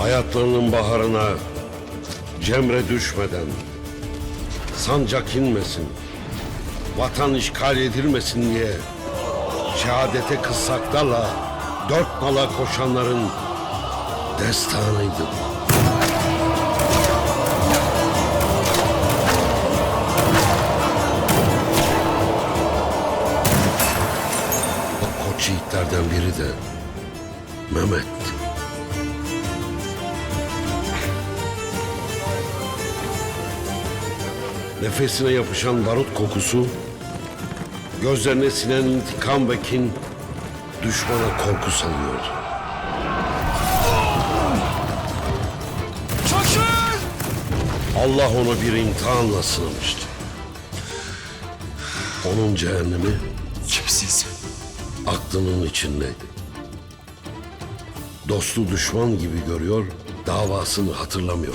Hayatlarının baharına cemre düşmeden, sancak inmesin, vatan işgal edilmesin diye şehadete kıssaklarla dört nala koşanların destanıydı bu. O koç yiğitlerden biri de Mehmet. Nefesine yapışan barut kokusu, gözlerine sinen intikam ve kin düşmana korku salıyordu. Allah onu bir imtihanla sınamıştı. Onun cehennemi Kimsin sen? aklının içindeydi. Dostu düşman gibi görüyor, davasını hatırlamıyor.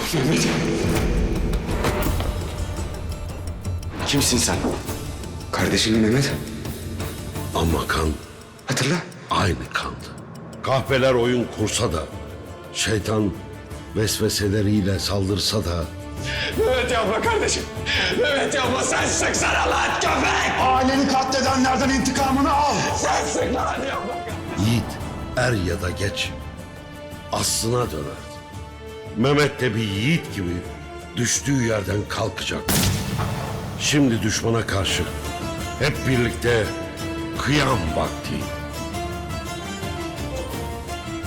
Kimsin sen? Kardeşim Mehmet. Ama kan Hatırla. aynı kandı. Kahpeler oyun kursa da, şeytan vesveseleriyle saldırsa da Mehmet yapma kardeşim. Mehmet yapma, sen sıksana lan köpek. Aileni katledenlerden intikamını al. Sen sık lan, yapma. yiğit er ya da geç aslına dönerdi. Mehmet de bir yiğit gibi düştüğü yerden kalkacak. Şimdi düşmana karşı hep birlikte kıyam vakti.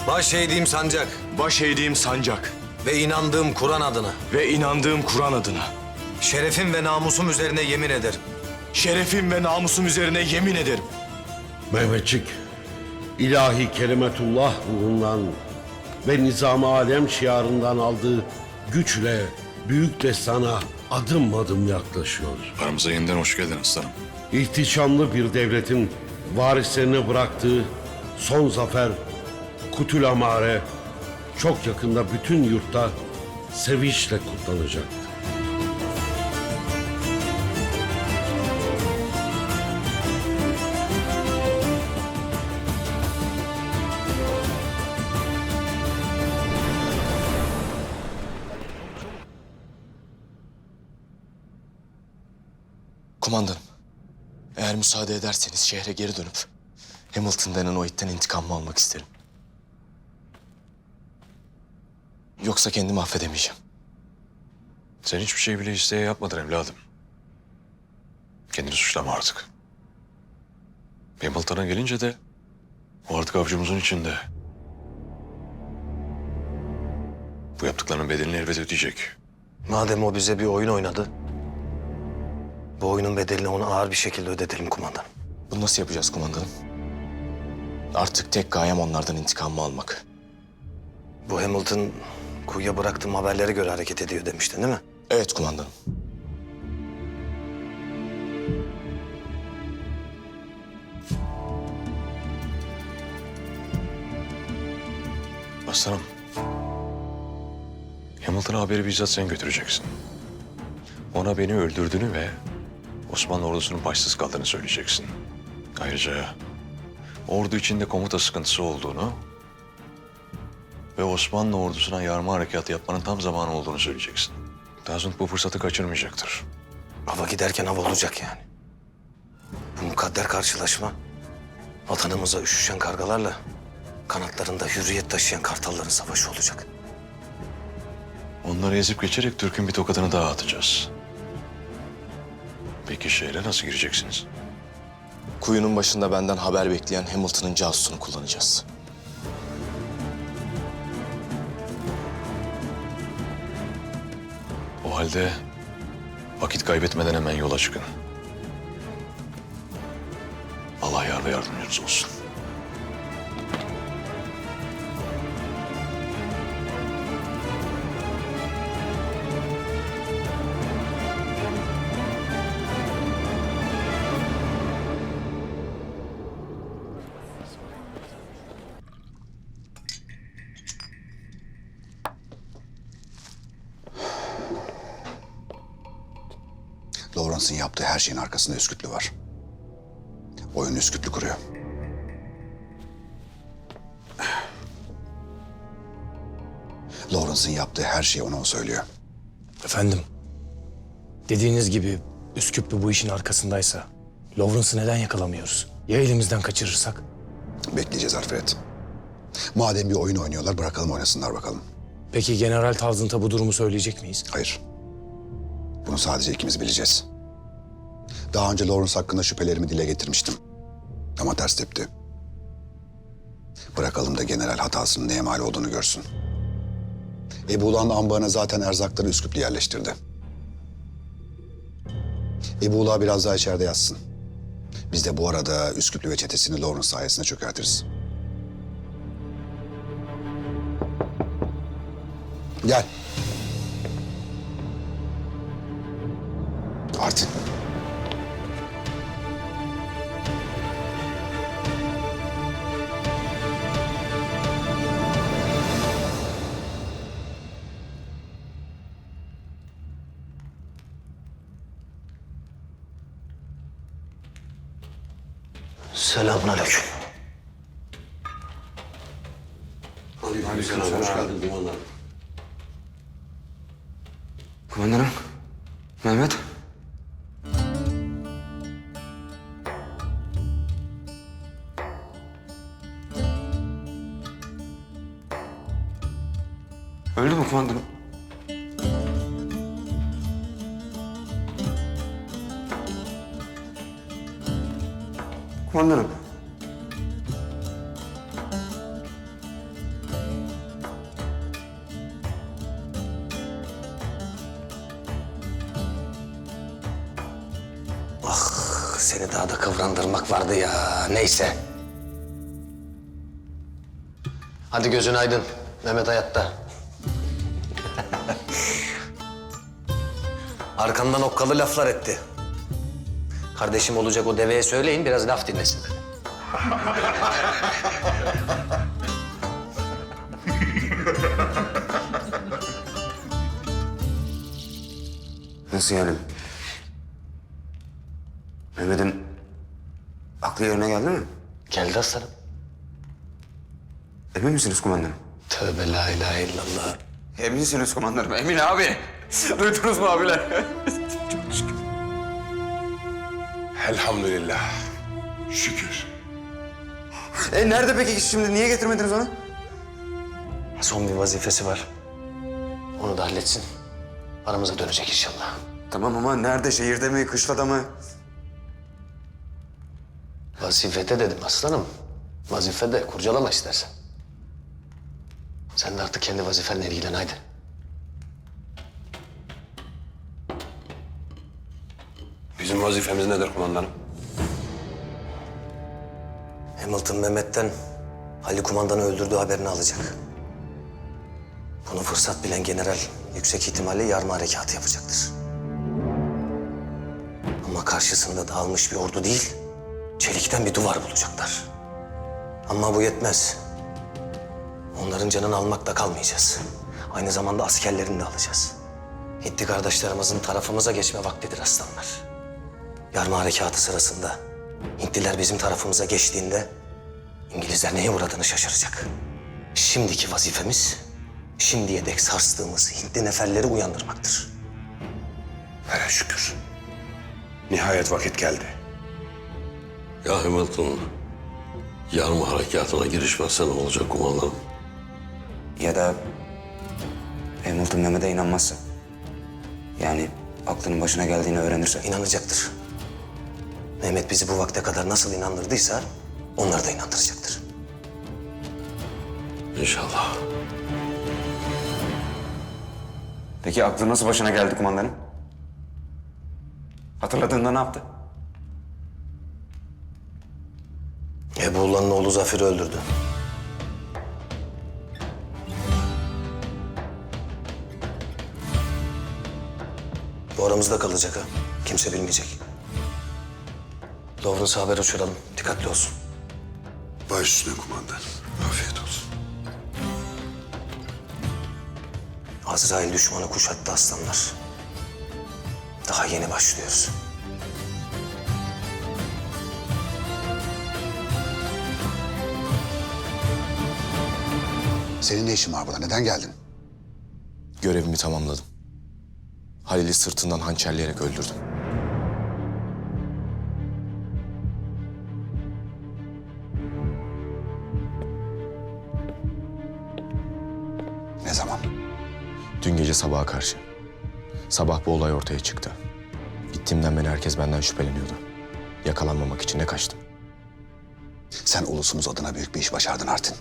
Baş eğdiğim sancak Baş eğdiğim sancak ve inandığım Kur'an adına, ve inandığım Kur'an adına şerefim ve namusum üzerine yemin ederim. şerefim ve namusum üzerine yemin ederim. Mehmetçik, ilahi kelimetullah ruhundan ve nizam-ı alem şiarından aldığı güçle büyük destana adım adım yaklaşıyor. Aramıza yeniden hoş geldin aslanım. İhtişamlı bir devletin varislerine bıraktığı son zafer Kutül Amare çok yakında bütün yurtta sevinçle kutlanacak. Kumandanım, eğer müsaade ederseniz şehre geri dönüp Hamilton denen o itten intikamımı almak isterim. Yoksa kendimi affedemeyeceğim. Sen hiçbir şey bile isteye yapmadın evladım. Kendini suçlama artık. Hamilton'a gelince de o artık avcumuzun içinde. Bu yaptıklarının bedelini elbet ödeyecek. Madem o bize bir oyun oynadı, bu oyunun bedelini ona ağır bir şekilde ödetelim kumandanım. Bunu nasıl yapacağız kumandanım? Artık tek gayem onlardan intikamımı almak. Bu Hamilton kuyuya bıraktığım haberlere göre hareket ediyor demiştin değil mi? Evet kumandanım. Aslanım. Hamilton'a haberi bizzat sen götüreceksin. Ona beni öldürdüğünü ve Osmanlı ordusunun başsız kaldığını söyleyeceksin. Ayrıca ordu içinde komuta sıkıntısı olduğunu ve Osmanlı ordusuna yarma harekatı yapmanın tam zamanı olduğunu söyleyeceksin. Dazunk bu fırsatı kaçırmayacaktır. Hava giderken hava olacak yani. Bu mukadder karşılaşma vatanımıza üşüşen kargalarla kanatlarında hürriyet taşıyan kartalların savaşı olacak. Onları ezip geçerek Türk'ün bir tokadını daha atacağız. Peki şehre nasıl gireceksiniz? Kuyunun başında benden haber bekleyen Hamilton'ın casusunu kullanacağız. O halde vakit kaybetmeden hemen yola çıkın. Allah yar ve yardımcınız olsun. Lawrence'ın yaptığı her şeyin arkasında Üskütlü var. Oyunu Üskütlü kuruyor. Lawrence'ın yaptığı her şeyi ona o söylüyor. Efendim, dediğiniz gibi Üsküplü bu işin arkasındaysa Lawrence'ı neden yakalamıyoruz? Ya elimizden kaçırırsak? Bekleyeceğiz Alfred. Madem bir oyun oynuyorlar bırakalım oynasınlar bakalım. Peki General Townsend'a bu durumu söyleyecek miyiz? Hayır. Bunu sadece ikimiz bileceğiz. Daha önce Lawrence hakkında şüphelerimi dile getirmiştim. Ama ters tepti. Bırakalım da general hatasının neye mal olduğunu görsün. Ebu'lan ambarına zaten erzakları Üsküplü yerleştirdi. Ebu'la biraz daha içeride yatsın. Biz de bu arada Üsküplü ve çetesini Lawrence sayesinde çökertiriz. Gel. Artin. Selamünaleyküm. Aleykümselam. Hoş geldin kumandanım. Kumandanım, Mehmet. Öldü mü kumandanım? Kumandanım. Seni daha da kıvrandırmak vardı ya. Neyse. Hadi gözün aydın. Mehmet hayatta. Arkamdan okkalı laflar etti. Kardeşim olacak o deveye söyleyin biraz laf dinlesin dedi. Nasıl yani? Mehmet'in aklı yerine geldi mi? Geldi aslanım. Emin misiniz kumandanım? Tövbe la ilahe illallah. Eminsiniz kumandanım, emin abi. Duydunuz mu abiler? Elhamdülillah. Şükür. Nerede peki şimdi? Niye getirmediniz onu? Son bir vazifesi var. Onu da halletsin. Aramıza dönecek inşallah. Tamam ama nerede? Şehirde mi, kışlada mı? Vazifede dedim aslanım. Vazifede kurcalama istersen. Sen de artık kendi vazifenle ilgilen haydi. Bizim vazifemiz nedir kumandanım? Hamilton Mehmet'ten Ali kumandanı öldürdüğü haberini alacak. Bunu fırsat bilen general yüksek ihtimalle yarma harekatı yapacaktır. Ama karşısında dağılmış bir ordu değil, çelikten bir duvar bulacaklar. Ama bu yetmez. Onların canını almakla kalmayacağız. Aynı zamanda askerlerini de alacağız. Hintli kardeşlerimizin tarafımıza geçme vaktidir aslanlar. Yarma harekatı sırasında Hintliler bizim tarafımıza geçtiğinde İngilizler neye uğradığını şaşıracak. Şimdiki vazifemiz şimdiye dek sarstığımız Hintli neferleri uyandırmaktır. Hele şükür. Nihayet vakit geldi. Ya Hamilton, yarma harekatına girişmezse ne olacak kumandanım? Ya da Hamilton Mehmet'e inanmazsa. Yani aklının başına geldiğini öğrenirse. İnanacaktır. Mehmet bizi bu vakte kadar nasıl inandırdıysa onları da inandıracaktır. İnşallah. Peki aklı nasıl başına geldi kumandanım? Hatırladığında ne yaptı? Ebu'lanın oğlu Zafer'i öldürdü. Bu aramızda kalacak ha. Kimse bilmeyecek. Lawrence'a haber uçuralım. Dikkatli olsun. Baş üstüne kumandan. Afiyet olsun. Azrail düşmanı kuşattı aslanlar. Daha yeni başlıyoruz. Senin ne işin var burada? Neden geldin? Görevimi tamamladım. Halil'i sırtından hançerleyerek öldürdüm. Ne zaman? Dün gece sabaha karşı. Sabah bu olay ortaya çıktı. Gittiğimden beri herkes benden şüpheleniyordu. Yakalanmamak için de kaçtım. Sen ulusumuz adına büyük bir iş başardın Artin.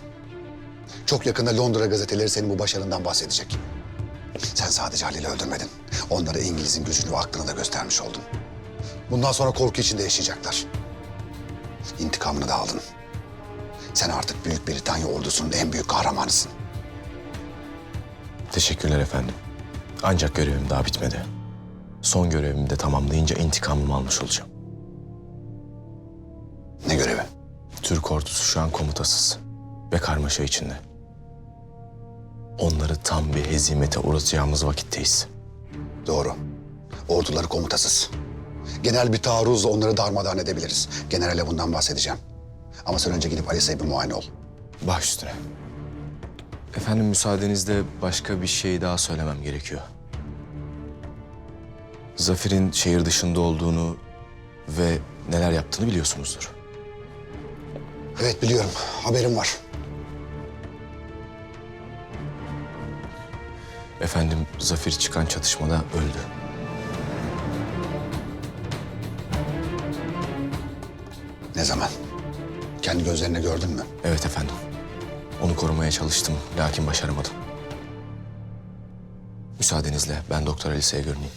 Çok yakında Londra gazeteleri senin bu başarından bahsedecek. Sen sadece Halil'i öldürmedin. Onlara İngiliz'in gücünü ve aklını da göstermiş oldun. Bundan sonra korku içinde yaşayacaklar. İntikamını da aldın. Sen artık Büyük Britanya ordusunun en büyük kahramanısın. Teşekkürler efendim. Ancak görevim daha bitmedi. Son görevimi de tamamlayınca intikamımı almış olacağım. Ne görevi? Türk ordusu şu an komutasız ve karmaşa içinde. Onları tam bir hezimete uğratacağımız vakitteyiz. Doğru. Orduları komutasız. Genel bir taarruzla onları darmadağın edebiliriz. Generale bundan bahsedeceğim. Ama sen önce gidip Alisa'yı bir muayene ol. Baş üstüne. Efendim müsaadenizle başka bir şey daha söylemem gerekiyor. Zafer'in şehir dışında olduğunu ve neler yaptığını biliyorsunuzdur. Evet biliyorum. Haberim var. Efendim Zafer çıkan çatışmada öldü. Ne zaman? Kendi gözlerine gördün mü? Evet efendim. Onu korumaya çalıştım lakin başaramadım. Müsaadenizle ben Doktor Alisa'ya görüneyim.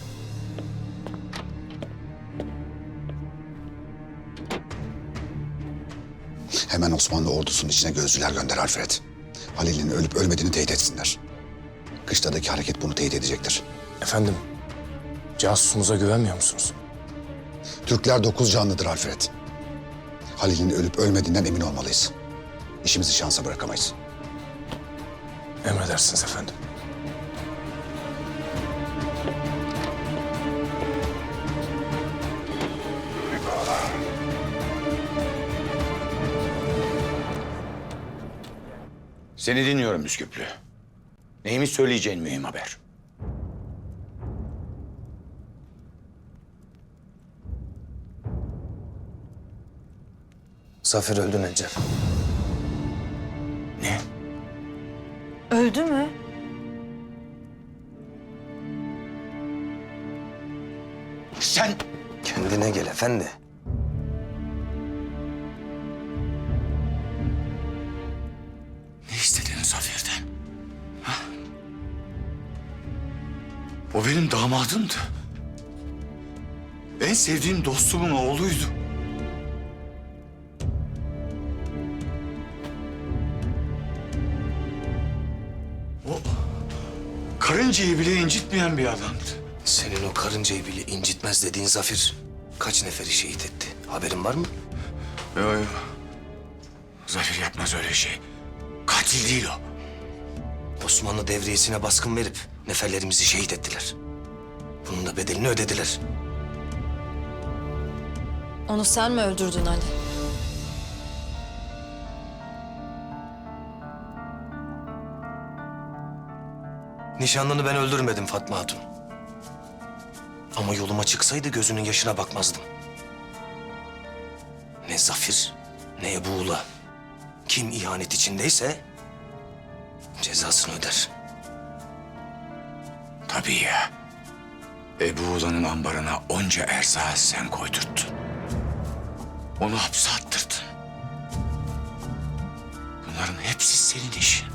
Hemen Osmanlı ordusunun içine gözcüler gönder Alfred. Halil'in ölüp ölmediğini teyit etsinler. Kışladaki hareket bunu teyit edecektir. Efendim, casusumuza güvenmiyor musunuz? Türkler 9 canlıdır Alfred. Halil'in ölüp ölmediğinden emin olmalıyız. İşimizi şansa bırakamayız. Emredersiniz efendim. Seni dinliyorum Üsküplü. Neymiş söyleyeceğin mühim haber? Zafer öldü Necer. Ne? Öldü mü? Sen Kendine gel efendi. ne istedin Zafer'den? Ha? O benim damadımdı. En sevdiğim dostumun oğluydu. O karıncayı bile incitmeyen bir adamdı. Senin o karıncayı bile incitmez dediğin Zafer kaç neferi şehit etti? Haberin var mı? Yok yok. Zafer yapmaz öyle şey. Katil değil o. Osmanlı devriyesine baskın verip neferlerimizi şehit ettiler. Bunun da bedelini ödediler. Onu sen mi öldürdün Ali? Nişanlını ben öldürmedim Fatma Hatun. Ama yoluma çıksaydı gözünün yaşına bakmazdım. Ne Zafer, ne Ebu Ula. Kim ihanet içindeyse cezasını öder. Tabii ya. Ebu Ula'nın ambarına onca erzağı sen koydurttun. Onu hapse attırdın. Bunların hepsi senin işin.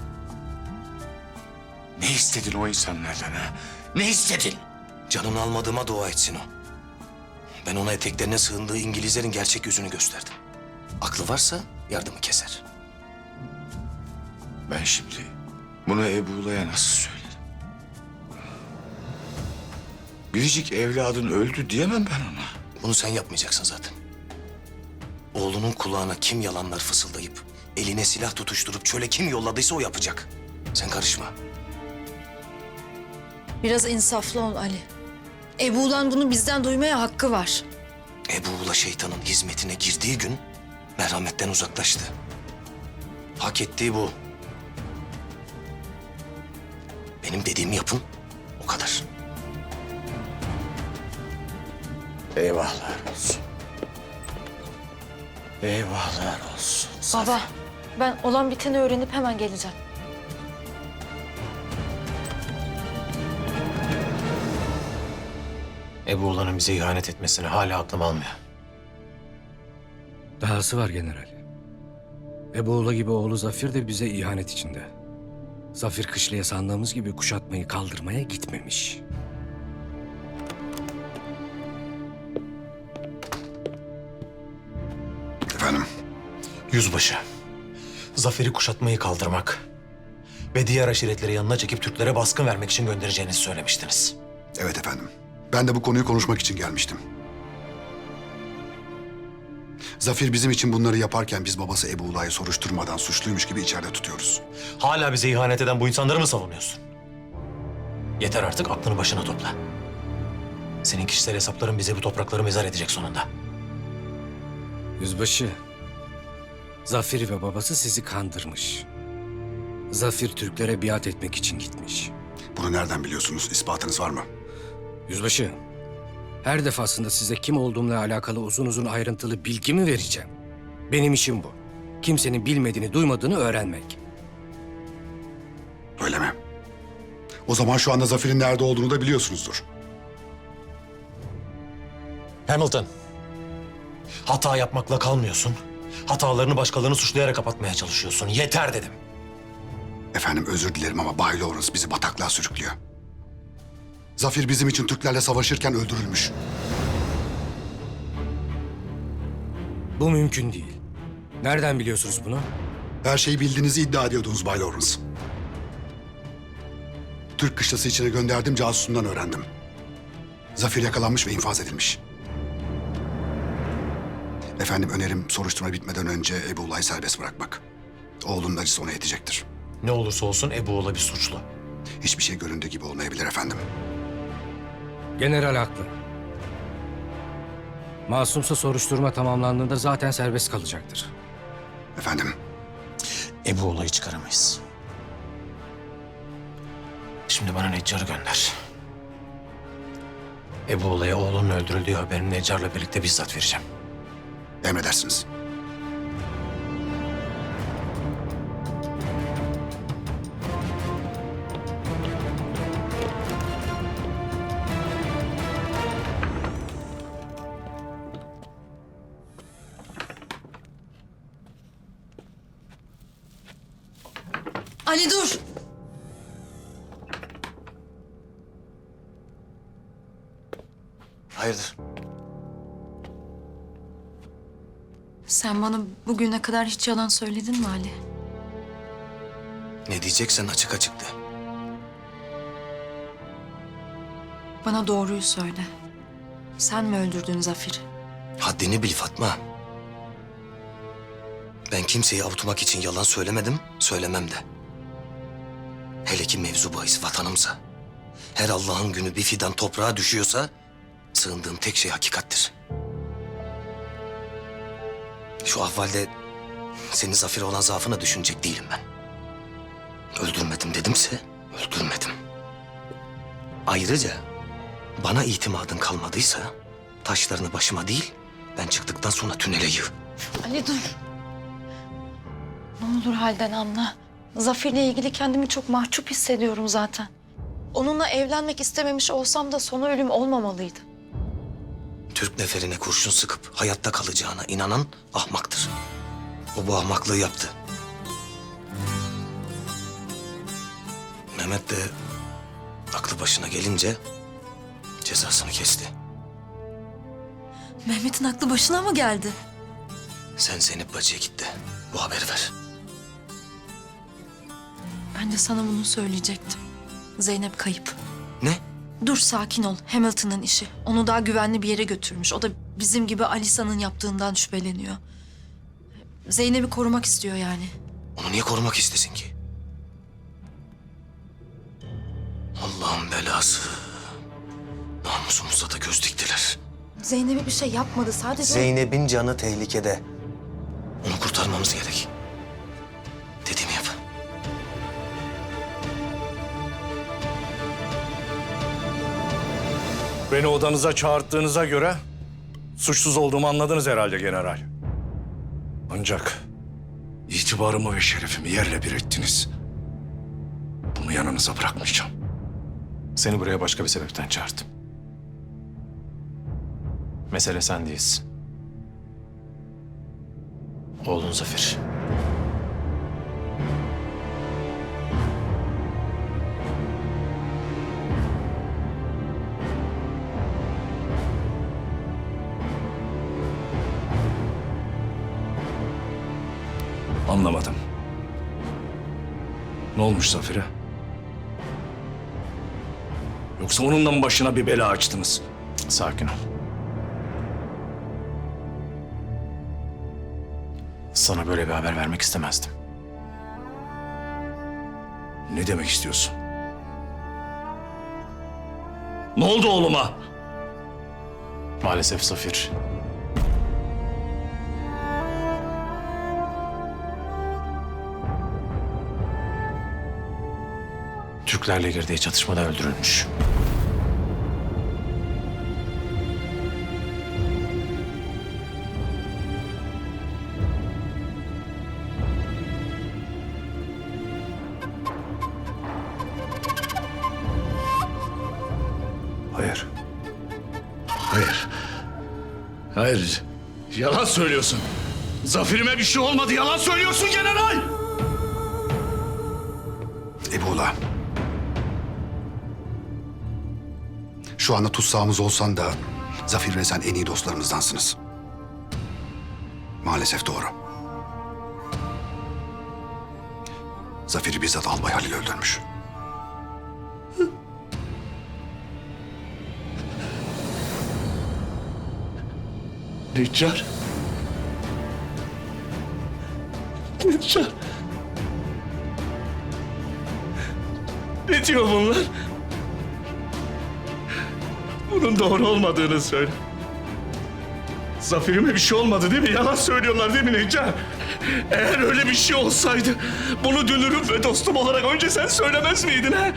Ne istedin o insanlardan ha? Ne istedin? Canını almadığıma dua etsin o. Ben ona eteklerine sığındığı İngilizlerin gerçek yüzünü gösterdim. Aklı varsa yardımı keser. Ben şimdi bunu Ebu Ula'ya nasıl söylerim? Biricik evladın öldü diyemem ben ona. Bunu sen yapmayacaksın zaten. Oğlunun kulağına kim yalanlar fısıldayıp eline silah tutuşturup çöle kim yolladıysa o yapacak. Sen karışma. Biraz insaflı ol Ali. Ebu'lan bunu bizden duymaya hakkı var. Ebu Ula şeytanın hizmetine girdiği gün merhametten uzaklaştı. Hak ettiği bu. Benim dediğimi yapın, Eyvahlar olsun. Eyvahlar olsun. Baba, ben olan biteni öğrenip hemen geleceğim. Ebu Oğlan'ın bize ihanet etmesini hala aklım almıyor. Dahası var general. Ebuoğlu gibi oğlu Zafir de bize ihanet içinde. Zafir Kışla'ya sandığımız gibi kuşatmayı kaldırmaya gitmemiş. Efendim? Yüzbaşı, Zafer'i kuşatmayı kaldırmak ve diğer aşiretleri yanına çekip Türklere baskın vermek için göndereceğinizi söylemiştiniz. Evet efendim. Ben de bu konuyu konuşmak için gelmiştim. Zafir bizim için bunları yaparken biz babası Ebu'la'yı soruşturmadan suçluymuş gibi içeride tutuyoruz. Hala bize ihanet eden bu insanları mı savunuyorsun? Yeter artık, aklını başına topla. Senin kişisel hesapların bize bu toprakları mezar edecek sonunda. Yüzbaşı, Zafir ve babası sizi kandırmış. Zafir Türklere biat etmek için gitmiş. Bunu nereden biliyorsunuz? İspatınız var mı? Yüzbaşı, her defasında size kim olduğumla alakalı uzun uzun ayrıntılı bilgi mi vereceğim? Benim işim bu. Kimsenin bilmediğini, duymadığını öğrenmek. Öyle mi? O zaman şu anda Zafir'in nerede olduğunu da biliyorsunuzdur. Hamilton, hata yapmakla kalmıyorsun. Hatalarını başkalarını suçlayarak kapatmaya çalışıyorsun. Yeter dedim. Efendim özür dilerim ama Bay Lawrence bizi bataklığa sürüklüyor. Zafir bizim için Türklerle savaşırken öldürülmüş. Bu mümkün değil. Nereden biliyorsunuz bunu? Her şeyi bildiğinizi iddia ediyordunuz Bay Lawrence. Türk kışlası içine gönderdim, casusundan öğrendim. Zafir yakalanmış ve infaz edilmiş. Efendim önerim soruşturma bitmeden önce Ebu'la'yı serbest bırakmak. Oğlunun acısı ona yetecektir. Ne olursa olsun Ebuoğlu bir suçlu. Hiçbir şey göründüğü gibi olmayabilir efendim. General haklı. Masumsa soruşturma tamamlandığında zaten serbest kalacaktır. Efendim, Ebuoğlu'yu çıkaramayız. Şimdi bana Neccar'ı gönder. Ebuoğlu'ya oğlunun öldürüldüğü haberini Neccar'la birlikte bizzat vereceğim. emredersiniz. Ali dur! Hayırdır? Sen bana bugüne kadar hiç yalan söyledin mi Ali? Ne diyeceksen açık açık de. Bana doğruyu söyle. Sen mi öldürdün Zafir'i? Haddini bil Fatma. Ben kimseyi avutmak için yalan söylemedim, söylemem de. Hele ki mevzu bahis vatanımsa. Her Allah'ın günü bir fidan toprağa düşüyorsa sığındığım tek şey hakikattir. Şu ahvalde senin Zafir'e olan zaafına düşünecek değilim ben. Öldürmedim dedimse öldürmedim. Ayrıca bana itimadın kalmadıysa taşlarını başıma değil, ben çıktıktan sonra tünele yığ. Ali dur. Ne olur halden anla. Zafir'le ilgili kendimi çok mahcup hissediyorum zaten. Onunla evlenmek istememiş olsam da sonu ölüm olmamalıydı. Türk neferine kurşun sıkıp hayatta kalacağına inanan ahmaktır. O bu ahmaklığı yaptı. Mehmet de aklı başına gelince cezasını kesti. Mehmet'in aklı başına mı geldi? Sen Zeynep bacıya git de bu haberi ver. Ben de sana bunu söyleyecektim. Zeynep kayıp. Ne? Dur sakin ol. Hamilton'ın işi. Onu daha güvenli bir yere götürmüş. O da bizim gibi Alisa'nın yaptığından şüpheleniyor. Zeynep'i korumak istiyor yani. Onu niye korumak istesin ki? Allah'ın belası. Namusumuza da göz diktiler. Zeynep'e bir şey yapmadı sadece... Zeynep'in canı tehlikede. Onu kurtarmamız gerek. Dediğimi yap. Beni odanıza çağırttığınıza göre Suçsuz olduğumu anladınız herhalde general. Ancak itibarımı ve şerefimi yerle bir ettiniz. Bunu yanınıza bırakmayacağım. Seni buraya başka bir sebepten çağırdım. Mesele sen değilsin. Oğlun Zafer. Anlamadım. Ne olmuş Zafer'e? Yoksa onunla mı başına bir bela açtınız? Sakin ol. Sana böyle bir haber vermek istemezdim. Ne demek istiyorsun? Ne oldu oğluma? Maalesef Zafer. Türklerle girdiği çatışmada öldürülmüş. Hayır. Hayır. Hayır. Yalan söylüyorsun. Zaferime bir şey olmadı. Yalan söylüyorsun general. Ebu'la. Şu anda tutsağımız olsan da Zafer ve sen en iyi dostlarımızdansınız. Maalesef doğru. Zafer'i bizzat Albay Halil öldürmüş. Neccar. Neccar. Ne diyor bunlar? Bunun doğru olmadığını söyle. Zaferime bir şey olmadı değil mi? Yalan söylüyorlar değil mi Neccar? Eğer öyle bir şey olsaydı bunu dünürüm ve dostum olarak önce sen söylemez miydin ha?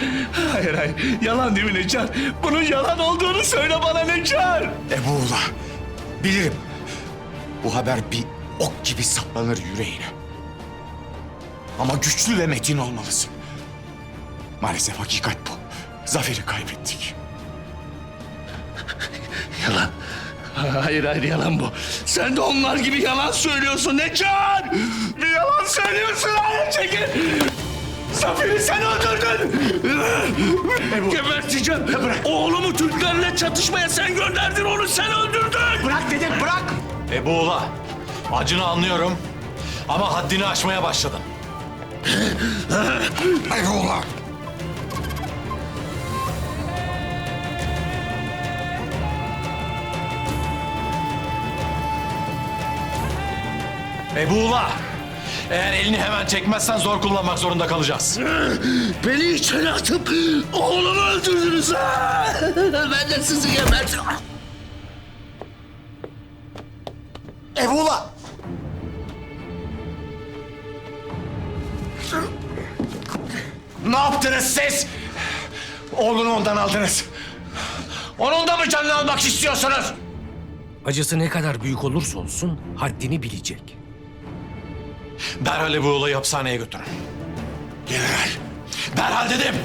Hayır hayır. Yalan değil mi Neccar? Bunun yalan olduğunu söyle bana Neccar. Ebu'la. Bilirim. Bu haber bir ok gibi saplanır yüreğine. Ama güçlü ve metin olmalısın. Maalesef hakikat bu. Zafer'i kaybettik. Yalan. Hayır hayır yalan bu. Sen de onlar gibi yalan söylüyorsun Neccar. Bir yalan söylüyorsun. Hayır çekil. Zafer'i sen öldürdün. Geberteceğim. Oğlumu Türklerle çatışmaya sen gönderdin. Onu sen öldürdün. Bırak dedim, bırak! Ebu'la, acını anlıyorum ama haddini aşmaya başladın. Ebu'la. Ebu'la, eğer elini hemen çekmezsen zor kullanmak zorunda kalacağız. Beni içeri atıp oğlumu öldürdünüz. Ben de sizi gebertim. Ebu'la! Ne yaptınız siz? Oğlunu ondan aldınız. Onun da mı canını almak istiyorsunuz? Acısı ne kadar büyük olursa olsun haddini bilecek. Derhal Ebu'layı hapishaneye götürün. General, Derhal dedim.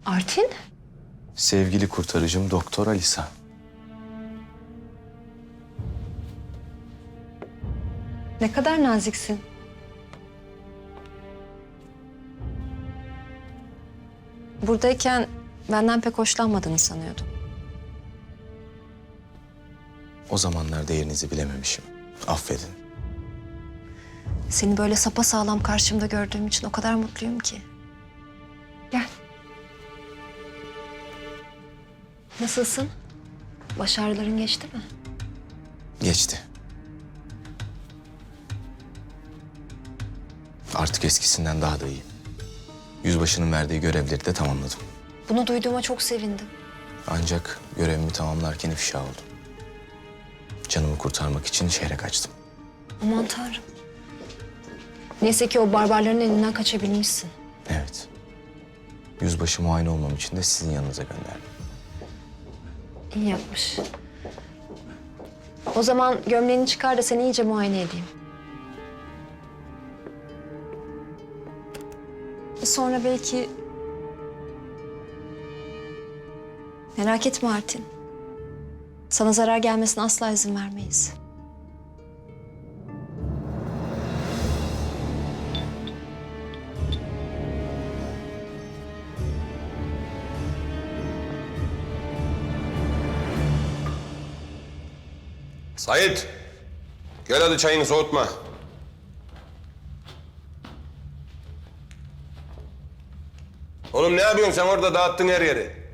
Artin? Sevgili kurtarıcım Doktor Alisa. Ne kadar naziksin. Buradayken benden pek hoşlanmadığını sanıyordum. O zamanlar değerinizi bilememişim. Affedin. Seni böyle sapasağlam karşımda gördüğüm için o kadar mutluyum ki. Gel. Nasılsın? Baş ağrıların geçti mi? Geçti. Artık eskisinden daha da iyi. Yüzbaşının verdiği görevleri de tamamladım. Bunu duyduğuma çok sevindim. Ancak görevimi tamamlarken ifşa oldum. Canımı kurtarmak için şehre kaçtım. Aman Tanrım. Neyse ki o barbarların elinden kaçabilmişsin. Evet. Yüzbaşı muayene olmam için de sizin yanınıza gönderdim. İyi yapmış. O zaman gömleğini çıkar da seni iyice muayene edeyim. Sonra belki... Merak etme Artin. Sana zarar gelmesine asla izin vermeyiz. Sait, gel hadi çayını soğutma. Oğlum ne yapıyorsun sen orada dağıttın her yeri?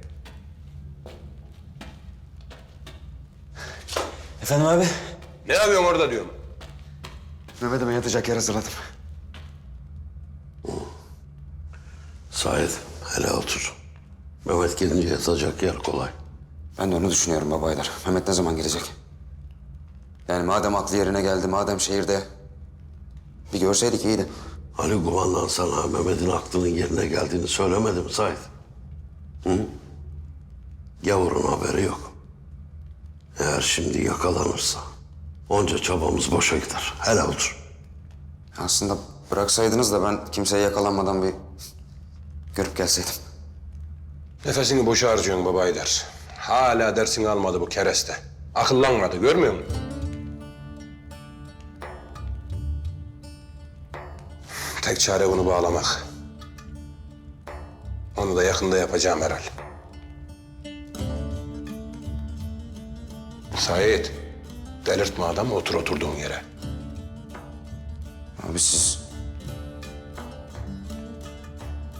Efendim abi? Ne yapıyorsun orada diyorum. Mehmet'ime yatacak yer hazırladım. Sait, hele otur. Mehmet gelince yatacak yer kolay. Ben de onu düşünüyorum babaylar. Mehmet ne zaman gelecek? Yani madem aklı yerine geldi, madem şehirde... Bir görseydik iyiydi. Hani kumandan sana Mehmet'in aklının yerine geldiğini söylemedi mi Sait? Hı? Gavurun haberi yok. Eğer şimdi yakalanırsa onca çabamız boşa gider. Hele otur. Aslında bıraksaydınız da ben kimseye yakalanmadan bir görüp gelseydim. Nefesini boşa harcıyorsun baba Haydar. Hala dersini almadı bu kereste. Akıllanmadı, görmüyor musun? Tek çare bunu bağlamak. Onu da yakında yapacağım herhal. Sait, delirtme adamı, otur oturduğun yere. Abi siz...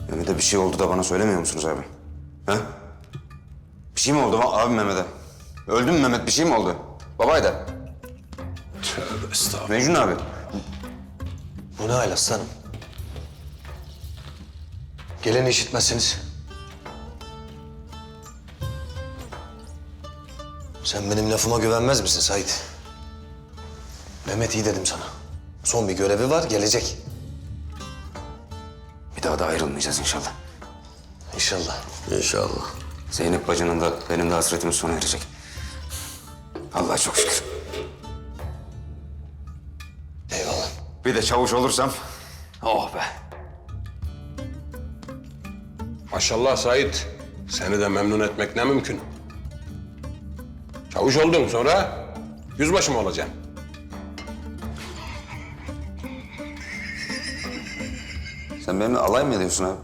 Mehmet'e bir şey oldu da bana söylemiyor musunuz abi? Ha? Bir şey mi oldu abi Mehmet'e? Öldü mü Mehmet? Bir şey mi oldu? Babaydı. Tövbe estağfurullah. Mecnun abi. Bu ne hal aslanım? Geleni işitmezsiniz. Sen benim lafıma güvenmez misin Sait? Mehmet iyi dedim sana. Son bir görevi var, gelecek. Bir daha da ayrılmayacağız inşallah. İnşallah. İnşallah. Zeynep bacının da benim de hasretimiz sona erecek. Allah'a çok şükür. Eyvallah. Bir de çavuş olursam... Oh be. Maşallah Sait. Seni de memnun etmek ne mümkün. Çavuş oldun sonra yüzbaşı mı olacaksın? Sen benimle alay mı ediyorsun abi?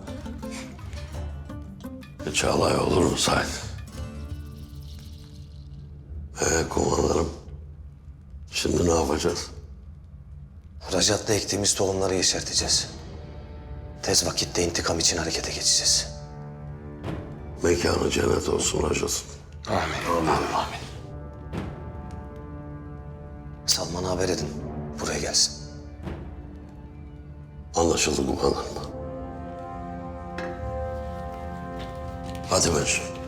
Hiç alay olur mu Sait? Kumandanım. Şimdi ne yapacağız? Racat'ta ektiğimiz tohumları yeşerteceğiz. Tez vakitte intikam için harekete geçeceğiz. Mekanı cennet olsun Racat'ın. Amin. Amin. Salman'a haber edin. Buraya gelsin. Anlaşıldı kumandanım. Hadi Mecnun.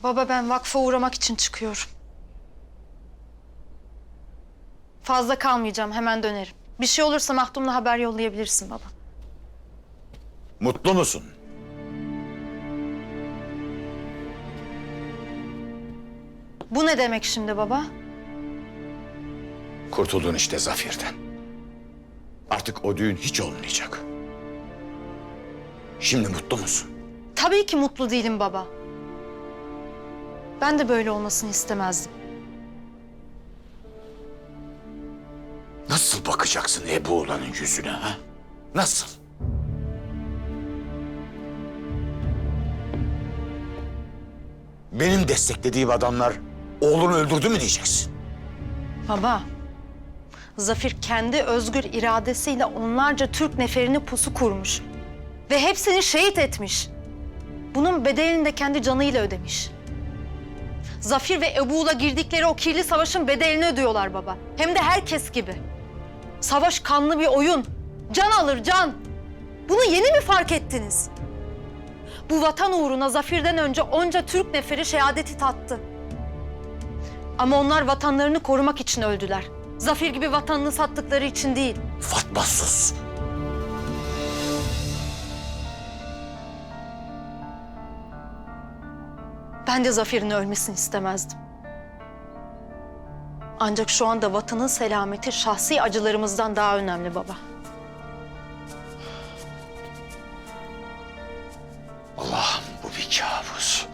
Baba ben vakfa uğramak için çıkıyorum. Fazla kalmayacağım, hemen dönerim. Bir şey olursa Mahdum'la haber yollayabilirsin baba. Mutlu musun? Bu ne demek şimdi baba? Kurtuldun işte Zafir'den. Artık o düğün hiç olmayacak. Şimdi mutlu musun? Tabii ki mutlu değilim baba. Ben de böyle olmasını istemezdim. Nasıl bakacaksın Ebu'oğlanın yüzüne ha? Nasıl? Benim desteklediğim adamlar oğlunu öldürdü mü diyeceksin? Baba, Zafer kendi özgür iradesiyle onlarca Türk neferini pusu kurmuş. Ve hepsini şehit etmiş. Bunun bedelini de kendi canıyla ödemiş. Zafer ve Ebu'la girdikleri o kirli savaşın bedelini ödüyorlar baba. Hem de herkes gibi. Savaş kanlı bir oyun. Can alır can. Bunu yeni mi fark ettiniz? Bu vatan uğruna Zafer'den önce onca Türk neferi şehadeti tattı. Ama onlar vatanlarını korumak için öldüler. Zafer gibi vatanını sattıkları için değil. Fatma sus. Ben de Zafer'in ölmesini istemezdim. Ancak şu anda vatanın selameti şahsi acılarımızdan daha önemli baba. Allah'ım bu bir kabus.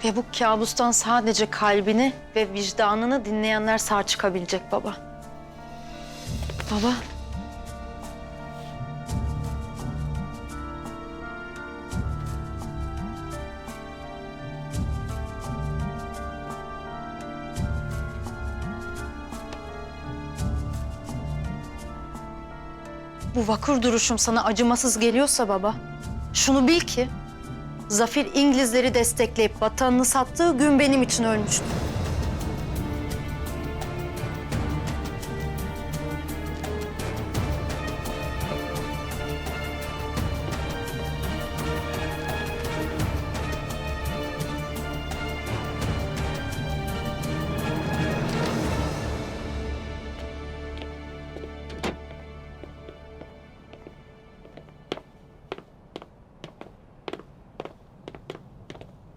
Ve bu kabustan sadece kalbini ve vicdanını dinleyenler sağ çıkabilecek baba. Baba. Bu vakur duruşum sana acımasız geliyorsa baba, şunu bil ki Zafer İngilizleri destekleyip vatanını sattığı gün benim için ölmüştü.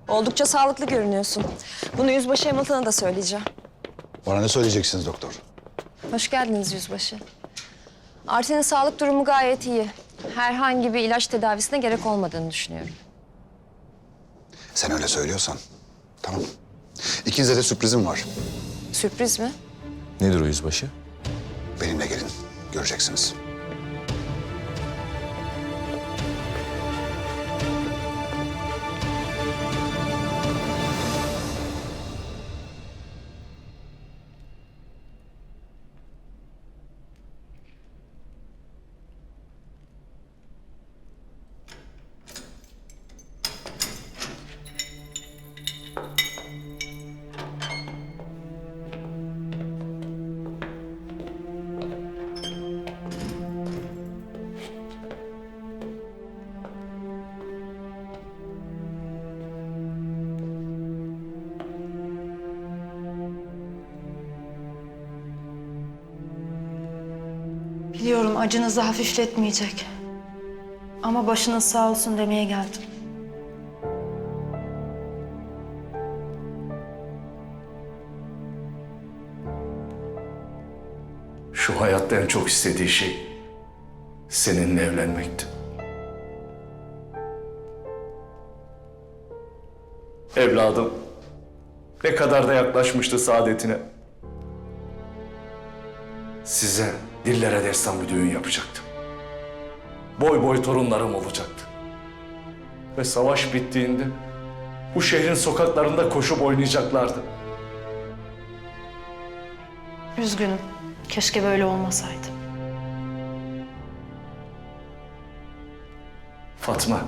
Oldukça sağlıklı görünüyorsun. Bunu yüzbaşı Hamilton'a da söyleyeceğim. Bana ne söyleyeceksiniz doktor? Hoş geldiniz yüzbaşı. Artin'in sağlık durumu gayet iyi. Herhangi bir ilaç tedavisine gerek olmadığını düşünüyorum. Sen öyle söylüyorsan. Tamam. İkinize de sürprizim var. Sürpriz mi? Nedir o yüzbaşı? Benimle gelin. Göreceksiniz. Biliyorum acınızı hafifletmeyecek. Ama başınız sağ olsun demeye geldim. Şu hayatta en çok istediği şey seninle evlenmekti. Evladım ne kadar da yaklaşmıştı saadetine. Size dillere destan bir düğün yapacaktım. Boy boy torunlarım olacaktı. Ve savaş bittiğinde bu şehrin sokaklarında koşup oynayacaklardı. Üzgünüm. Keşke böyle olmasaydı. Fatma.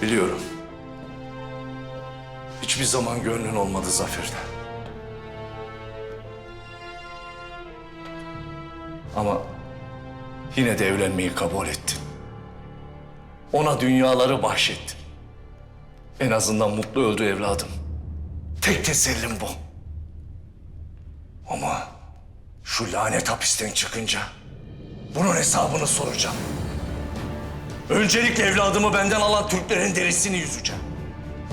Biliyorum. Hiçbir zaman gönlün olmadı Zafer'de. Ama yine de evlenmeyi kabul ettin. Ona dünyaları bahşettin. En azından mutlu öldü evladım. Tek tesellim bu. Ama şu lanet hapisten çıkınca bunun hesabını soracağım. Öncelikle evladımı benden alan Türklerin derisini yüzeceğim.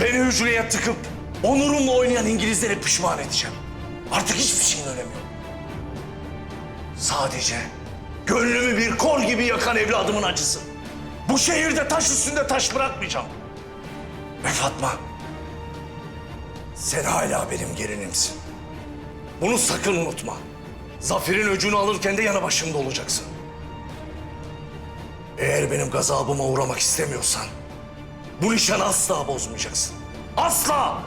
Beni hücreye tıkıp onurumla oynayan İngilizlere pişman edeceğim. Artık hiçbir şeyin önemi yok. Sadece gönlümü bir kor gibi yakan evladımın acısı. Bu şehirde taş üstünde taş bırakmayacağım. Ve Fatma, sen hala benim gelinimsin. Bunu sakın unutma. Zafer'in öcünü alırken de yanı başımda olacaksın. Eğer benim gazabıma uğramak istemiyorsan bu nişanı asla bozmayacaksın. Asla!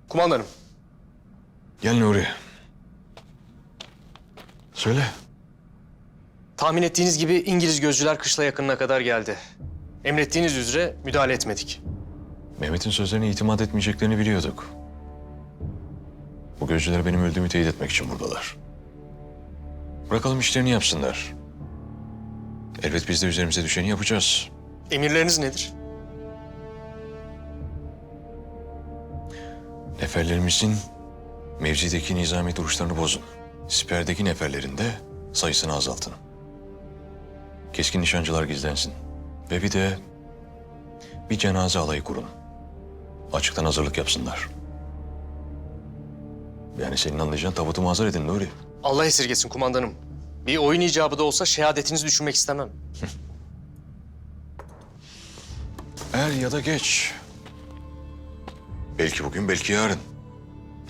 Kumandanım. Gel Nuri. Söyle. Tahmin ettiğiniz gibi İngiliz gözcüler kışla yakınına kadar geldi. Emrettiğiniz üzere müdahale etmedik. Mehmet'in sözlerine itimat etmeyeceklerini biliyorduk. Bu gözcüler benim öldüğümü teyit etmek için buradalar. Bırakalım işlerini yapsınlar. Elbet biz de üzerimize düşeni yapacağız. Emirleriniz nedir? Neferlerimizin mevzideki nizami duruşlarını bozun. Siperdeki neferlerin de sayısını azaltın. Keskin nişancılar gizlensin. Ve bir de bir cenaze alayı kurun. Açıktan hazırlık yapsınlar. Yani senin anlayacağın tabutu mazhar edin Nuri. Allah esirgesin kumandanım. Bir oyun icabı da olsa şehadetinizi düşünmek istemem. Er ya da geç. Belki bugün, belki yarın.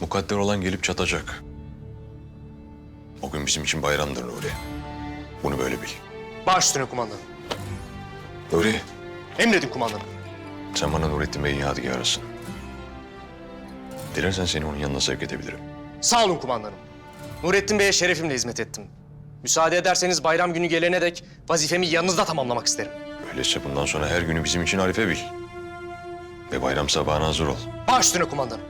Mukadder olan gelip çatacak. O gün bizim için bayramdır Nuri. Bunu böyle bil. Baş üstüne kumandanım. Nuri, Emredin kumandanım. sen bana Nurettin Bey'in yadigarısın. Dilersen seni onun yanına sevk edebilirim. Sağ olun kumandanım. Nurettin Bey'e şerefimle hizmet ettim. Müsaade ederseniz bayram günü gelene dek vazifemi yanınızda tamamlamak isterim. Öyleyse bundan sonra her günü bizim için arife bil. Ve bayram sabahına hazır ol. Baş üstüne kumandanım.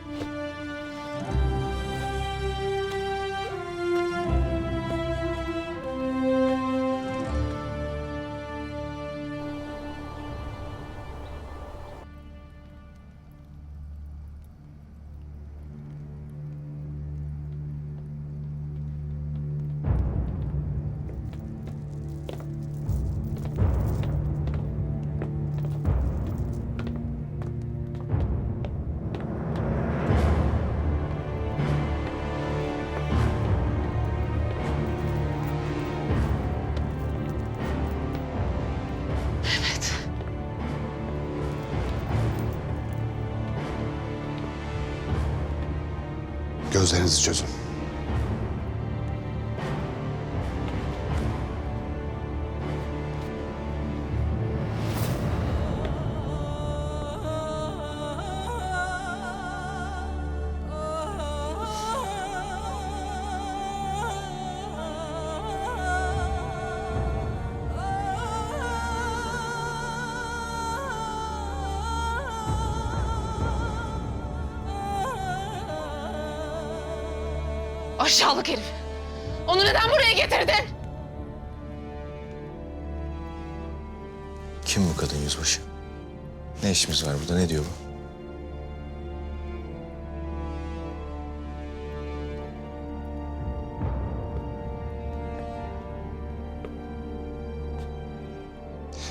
Gözlerinizi çözün. Aşağılık herif. Onu neden buraya getirdin? Kim bu kadın yüzbaşı? Ne işimiz var burada? Ne diyor bu?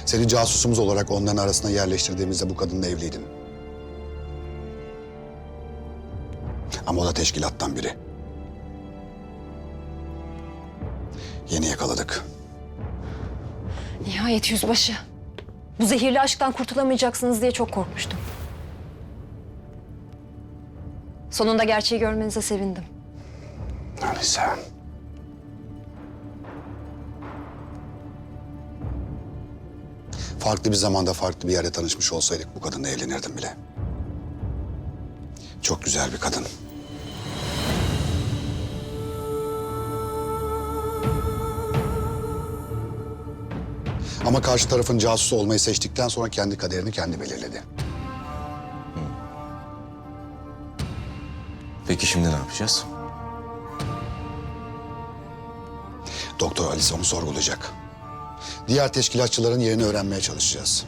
Seni casusumuz olarak onların arasına yerleştirdiğimizde bu kadınla evliydin. Ama o da teşkilattan biri. Yeni yakaladık. Nihayet yüzbaşı. Bu zehirli aşktan kurtulamayacaksınız diye çok korkmuştum. Sonunda gerçeği görmenize sevindim. Öyleyse. Farklı bir zamanda farklı bir yerde tanışmış olsaydık bu kadınla evlenirdim bile. Çok güzel bir kadın. Ama karşı tarafın casusu olmayı seçtikten sonra kendi kaderini kendi belirledi. Peki şimdi ne yapacağız? Doktor Alice onu sorgulayacak. Diğer teşkilatçıların yerini öğrenmeye çalışacağız.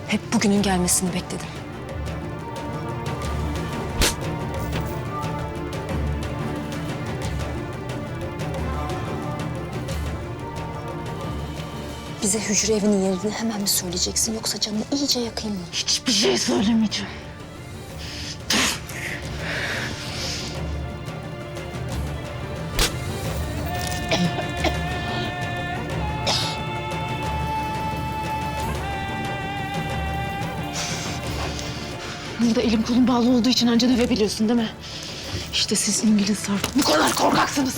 Hep bugünün gelmesini bekledim. Bize hücre evinin yerini hemen mi söyleyeceksin yoksa canını iyice yakayım mı? Hiçbir şey söylemeyeceğim. Burada elim kolum bağlı olduğu için anca dövebiliyorsun değil mi? İşte siz İngilizler bu kadar korkaksınız.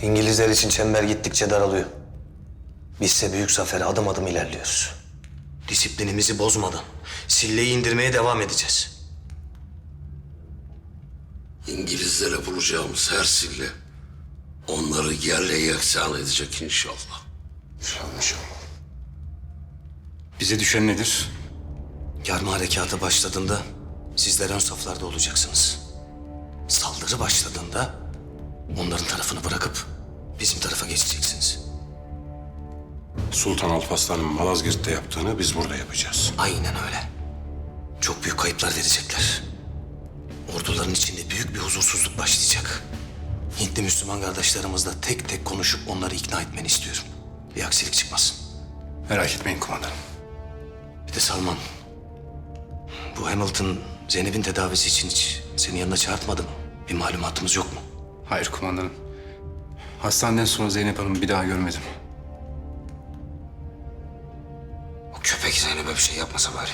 İngilizler için çember gittikçe daralıyor. Bizse büyük zafere adım adım ilerliyoruz. Disiplinimizi bozmadan silleyi indirmeye devam edeceğiz. İngilizlere bulacağımız her sille onları yerle yeksan edecek inşallah. İnşallah. Bize düşen nedir? Yarma harekatı başladığında sizler ön saflarda olacaksınız. Saldırı başladığında onların tarafını bırakıp bizim tarafa geçeceksiniz. Sultan Alparslan'ın Malazgirt'te yaptığını biz burada yapacağız. Aynen öyle. Çok büyük kayıplar verecekler. Orduların içinde büyük bir huzursuzluk başlayacak. Hintli Müslüman kardeşlerimizle tek tek konuşup onları ikna etmeni istiyorum. Bir aksilik çıkmasın. Merak etmeyin kumandanım. Bir de Salman. Bu Hamilton Zeynep'in tedavisi için hiç senin yanına çağırtmadı mı? Bir malumatımız yok mu? Hayır kumandanım. Hastaneden sonra Zeynep Hanım'ı bir daha görmedim. O köpek Zeynep'e bir şey yapmasa bari.